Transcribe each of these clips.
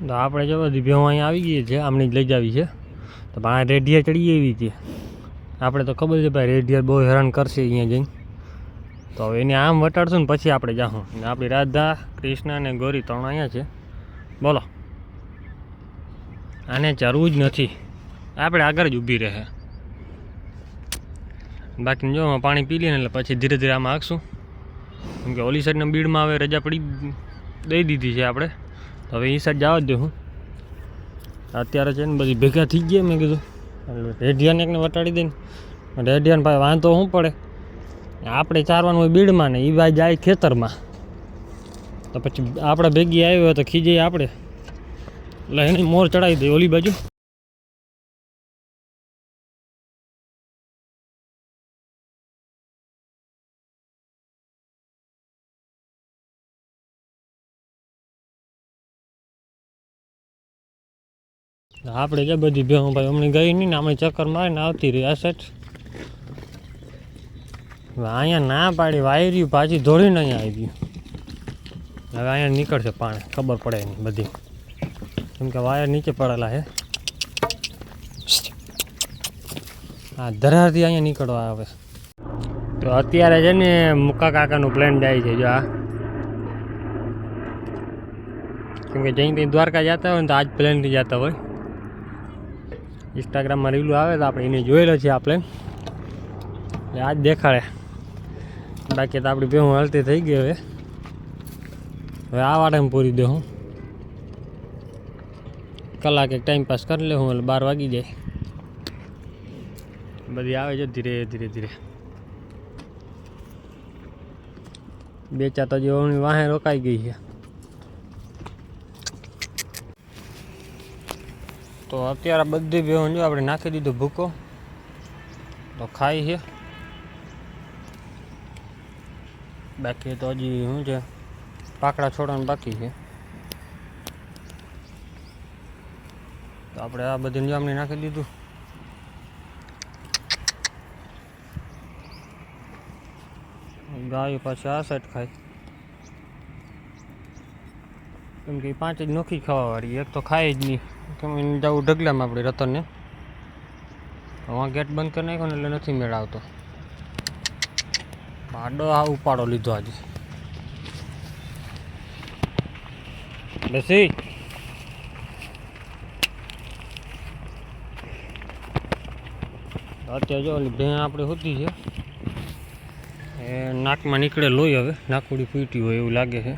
તો આપણે જો બધી ભેહું અહીંયા આવી ગઈ છે, આમની જ લઈ જાવી છે. તો ભાઈ રેઢિયા ચડી એવી છે. આપણે તો ખબર છે ભાઈ રેઢિયા બહુ હેરાન કરશે અહીંયા જઈને. તો હવે એને આમ વટાડશું ને પછી આપણે જાશું. ને આપણી રાધા, કૃષ્ણ અને ગૌરી ત્રણ અહીંયા છે. બોલો, આને ચરવું જ નથી, આપણે આગળ જ ઊભી રહે. બાકી જો પાણી પી લઈએ ને એટલે પછી ધીરે ધીરે આમાં આખશું. કેમ કે ઓલી સાઈડના બીડમાં હવે રજા પડી દઈ દીધી છે આપણે. તો હવે એ સાઈડ જવા જ દઉં. અત્યારે છે ને બધી ભેગા થઈ ગયા. મેં કીધું રેઢિયાને એકને વટાડી દઈને, રેઢિયાને ભાઈ વાંધો શું પડે, આપણે ચારવાનું હોય બીડમાં ને એ ભાઈ જાય ખેતરમાં. તો પછી આપણે ભેગી આવી હોય તો ખીજે આપણે, એટલે એને મોર ચડાવી દઈએ ઓલી બાજુ. આપણે જે બધી ભેહું ભાઈ હમણાં ગઈ નહીં ને, હમણાં ચક્કર મારીને આવતી રહી આ સેટ. અહીંયા ના પાડી વાયર્યું પાછી ધોળીને અહીંયા આવી ગયું. હવે અહીંયા નીકળશે પાણી, ખબર પડે નહીં બધી, કેમ કે વાયર નીચે પડેલા છે. હા, ધરારથી અહીંયા નીકળવા આવે. તો અત્યારે છે ને મુક્કા કાકાનું પ્લાન જાય છે. જો આ કેમ કે જઈ ત્યાં દ્વારકા જતા હોય ને તો આજ પ્લેનથી જતા હોય. ઇન્સ્ટાગ્રામમાં રીલું આવે તો આપણે એને જોયેલો છે આ પ્લેન, એટલે આજ દેખાડે. બાકી તો આપણી ભેહું હલતી થઈ ગઈ. હવે આ વાટામાં પૂરી દે હું કલાક એક ટાઈમ પાસ કરી લે હું, એટલે 12 વાગી જાય. બધી આવે છે ધીરે ધીરે ધીરે. બે ચાર તો જેવણી વાહે રોકાઈ ગઈ છે. તો અત્યારે બધી ભેહું જો આપણે નાખી દીધો ભૂકો, તો ખાઈ છે. બાકી તો હજી શું છે, પાકડા છોડવાનું બાકી છે. તો આપણે આ બધી જામણી નાખી દીધું. ગાયો પાછી આ સાઈડ ખાય, કેમ કે 5 જ નોખી ખાવાવાળી, એક તો ખાય જ નહીં. કેમ એને જવું ઢગલામાં આપણે રતનને. હવે ગેટ બંધ કરી નાખ્યો ને એટલે નથી મેળ આવતો. પાડો આ ઉપાડો લીધો આજે બેસી. અત્યારે જો ઓલી ભેં આપણે હોતી છે, એ નાકમાં નીકળે લોહી. હવે નાકુડી ફૂટી હોય એવું લાગે છે.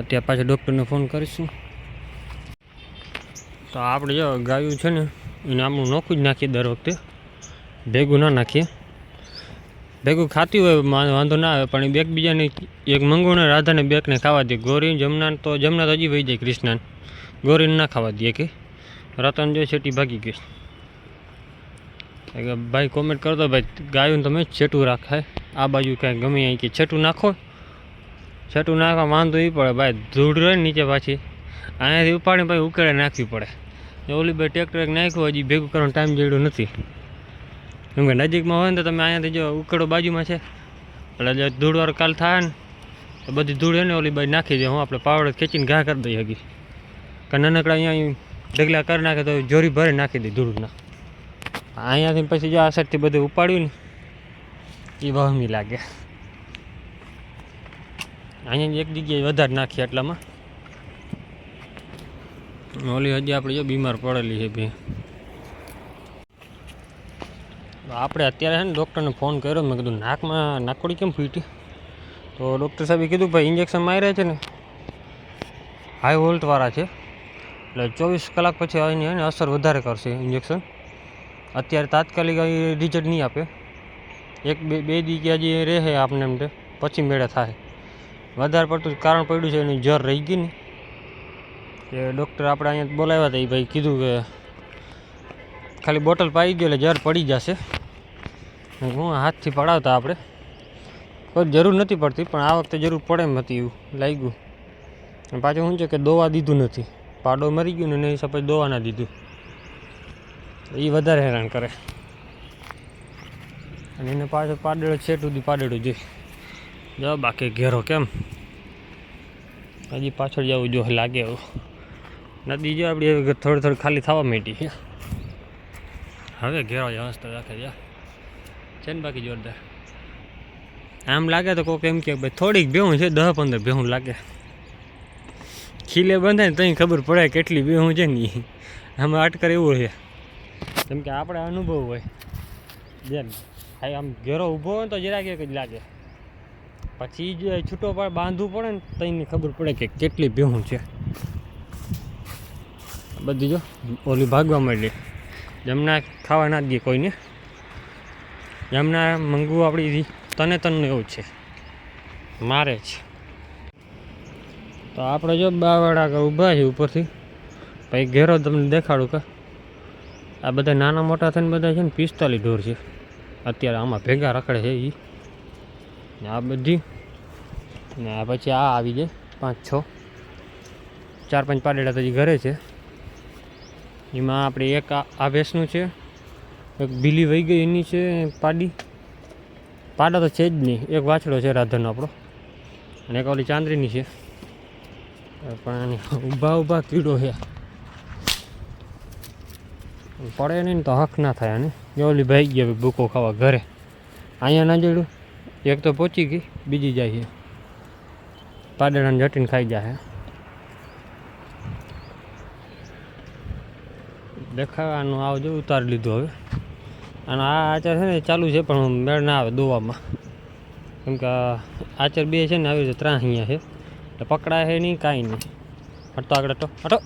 અત્યારે પાછા ડૉક્ટરને ફોન કરીશું. તો આપણે જો ગાયું છે ને એને આપણું નોખું જ નાખીએ દર વખતે, ભેગું ના નાખીએ. ભેગું ખાતી હોય વાંધો ના આવે, પણ એકબીજાને એક મંગુને રાધાને બેકને ખાવા દે. ગૌરી જમના તો હજી વહી જાય, કૃષ્ણાને ગૌરીને ના ખાવા દે કે. રતન જો છેટી ભાગી ગઈ. ભાઈ કોમેન્ટ કરતો ભાઈ ગાયું તમે છેટું રાખાય, આ બાજુ કાંઈ ગમે અહીં કે છેટું નાખો. છેટું નાખવા વાંધો એ પડે ભાઈ, ધૂળ રહે ને નીચે પાછી અહીંયાથી ઉપાડીને ભાઈ ઉકેળે નાખવી પડે. ઓલી ભાઈ ટ્રેક્ટર એક નાખ્યું, હજી ભેગું કરવાનો ટાઈમ જેડ્યો નથી. કેમ કે નજીકમાં હોય ને તો તમે અહીંયાથી જો ઉકેડો બાજુમાં છે, એટલે જો ધૂળવાળો કાલ થાય ને તો બધી ધૂળ એને ઓલી બાજુ નાખી દે. હું આપણે પાવડે ખેંચીને ઘા કરી દઈએ હગી, કે નાનકડા અહીંયા ઢગલા કરી નાખે તો જોરી ભરે નાખી દે ધૂળના. અહીંયાથી પછી જો આ સાઈડથી બધું ઉપાડ્યું ને એ વહમી લાગે. અહીંયા એક જગ્યાએ વધારે નાખીએ એટલામાં. ઓલી હજી આપણે જો બીમાર પડેલી છે ભી. આપણે અત્યારે છે ને ડૉક્ટરને ફોન કર્યો. મેં કીધું નાકમાં નાકોડી કેમ ફૂટી? તો ડૉક્ટર સાહેબે કીધું ભાઈ ઇન્જેક્શન માર્યા છે ને હાઈ વોલ્ટવાળા છે, એટલે 24 કલાક પછી એની એને અસર વધારે કરશે ઇન્જેક્શન. અત્યારે તાત્કાલિક રિઝલ્ટ નહીં આપે, 1-2 દી હજી રહે આપને એમ પછી મેળે થાય. વધારે પડતું કારણ પડ્યું છે એની જર રહી ગઈ ને, એ ડૉક્ટર આપણે અહીંયા બોલાવ્યા હતા. એ ભાઈ કીધું કે ખાલી બોટલ પાઈ ગયો એટલે જર પડી જશે. હું હાથથી પડાવતા આપણે કોઈ જરૂર નથી પડતી, પણ આ વખતે જરૂર પડે એમ હતી એવું લાગ્યું. અને પાછું શું છે કે દવા દીધું નથી, પાડો મરી ગયું ને એને હિસાબે દવા ના દીધું, એ વધારે હેરાન કરે. અને એને પાછો પાડેલો છેટ સુધી પાડેલું જોઈ જાઓ. બાકી ઘેરો કેમ હજી પાછળ જવું જો લાગે એવું. નદી જો આપણી હવે થોડી થોડી ખાલી થવા માંડી છે. હવે ઘેરો જ હસતો રાખે છે ને બાકી જોરદાર. આમ લાગે તો કોઈક એમ કે ભાઈ થોડીક ભેહું છે, 10-15 ભેહું લાગે. ખીલે બંધાય ને તો ખબર પડે કેટલી ભેહું છે ને. આમાં અટકર એવું છે કેમ કે આપણે અનુભવ હોય બેન. હા આમ ઘેરો ઊભો હોય ને તો જરાક એક જ લાગે, પછી જો છૂટો બાંધવું પડે ને તો એની ખબર પડે કે કેટલી ભેહું છે. બધી જો ઓલી ભાગવા માંડી. જમના ખાવા ના દે કોઈને. જમના મંગવું આપણી તને એવું છે, મારે છે. તો આપણે જો બાવડા ઊભા છે ઉપરથી. પછી ઘેરો તમને દેખાડું કે આ બધા નાના મોટા થઈને બધા છે ને 45 ઢોર છે અત્યારે આમાં ભેગા રખડે છે એ. ને આ બધી ને પછી આ આવી જાય 5-6 4-5 પાડેડા તો હજી ઘરે છે. એમાં આપણે એક આ ભેંસનું છે, એક બીલી વહી ગઈ એની છે પાડા તો છે જ નહીં. એક વાછડો છે રાધરનો આપણો, અને એક ઓલી ચાંદરીની છે. પણ ઊભા કીડો છે, પડે નહીં તો હક ના થાય. અને ઓલી ભાઈ ગયા ભૂકો ખાવા ઘરે. અહીંયા ના જોડું એક તો પહોંચી ગઈ, બીજી જાય છે પાડેડાને જટીને ખાઈ જાય. દેખાવાનું આવજો ઉતારી લીધું હવે. અને આ આચાર છે ને ચાલુ છે પણ મેળ ના આવે દોવામાં, કેમ કે આચાર 2 છે ને આવી રીતે 3 અહીંયા છે એટલે પકડાય છે નહીં કાંઈ નહીં. હટતો આગળ હટો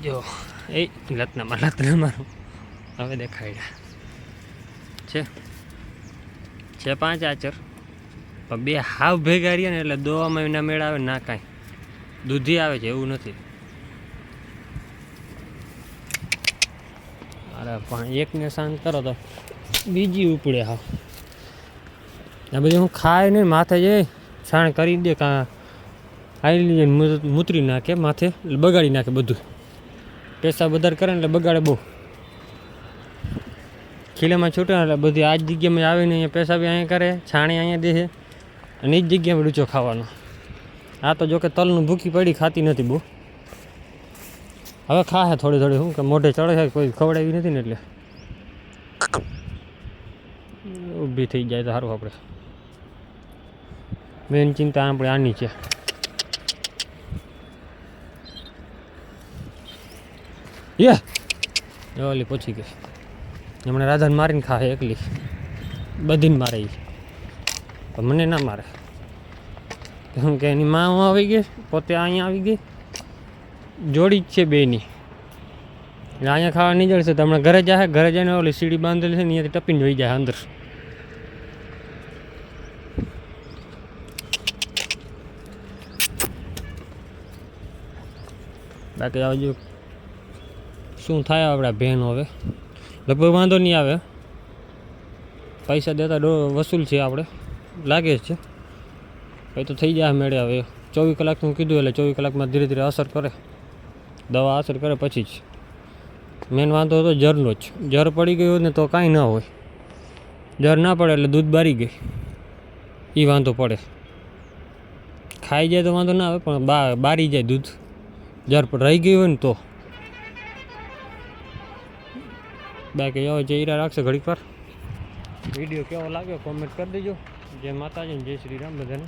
જો એ લતના મારું હવે દેખાડ્યા છે 5 આચર, પણ 2 હાવ ભેગા રહ્યા ને એટલે દોવામાં ના મેળ આવે ના કાંઈ. દૂધી આવે છે એવું નથી. અરે પણ એકને શાંત કરો તો બીજી ઉપડે. હા આ બધી હું ખાય નહીં માથે જાય છાણ કરી દે કાં આવેલી જાય મૂતરી નાખે માથે, એટલે બગાડી નાખે બધું. પેશાબ વધારે કરે ને એટલે બગાડે બહુ. ખીલામાં છૂટે ને એટલે બધી આ જ જગ્યામાં આવીને અહીંયા પેશાબ અહીંયા કરે, છાણી અહીંયા દે છે, અને એ જ જગ્યામાં ડૂચો ખાવાનો. આ તો જોકે તલનું ભૂખી પડી ખાતી નથી બહુ. હવે ખાશે થોડી શું કે મોઢે ચડે છે, કોઈ ખવડાવી નથી ને એટલે ઊભી થઈ જાય તો સારું. આપણે મેન ચિંતા આપણે આની છે. ઓલી પહોંચી ગઈ. હમણાં રાધાને મારીને ખાશે એકલી, બધીને મારે એ, પણ મને ના મારે કેમ કે એની માં આવી ગઈ, પોતે અહીંયા આવી ગઈ. જોડી જ છે બેની. એટલે અહીંયા ખાવા નહીં જડશે તો હમણાં ઘરે જાય. ઘરે જઈને ઓલી સીડી બાંધેલી છે ને અહીંયાથી ટપીને વહી જાય અંદર. બાકી આવજો શું થાય આપણા બહેન. હવે લગભગ વાંધો નહીં આવે, પૈસા દેતા વસૂલ છે આપણે લાગે છે. પછી તો થઈ જાય મેળે. હવે 24 કલાકનું કીધું એટલે 24 કલાકમાં ધીરે ધીરે અસર કરે, દવા અસર કરે પછી જ. મેન વાંધો હતો જરનો જ. જર પડી ગયો ને તો કાંઈ ના હોય, જર ના પડે એટલે દૂધ બારી ગઈ એ વાંધો પડે. ખાઈ જાય તો વાંધો ના આવે, પણ બારી જાય દૂધ જર પર રહી ગયું હોય ને તો. બાકી હવે જઈરા રાખશે ઘડીક વાર. વિડીયો કેવો લાગ્યો કોમેન્ટ કરી દેજો. જય માતાજી, જય શ્રી રામ બધાને.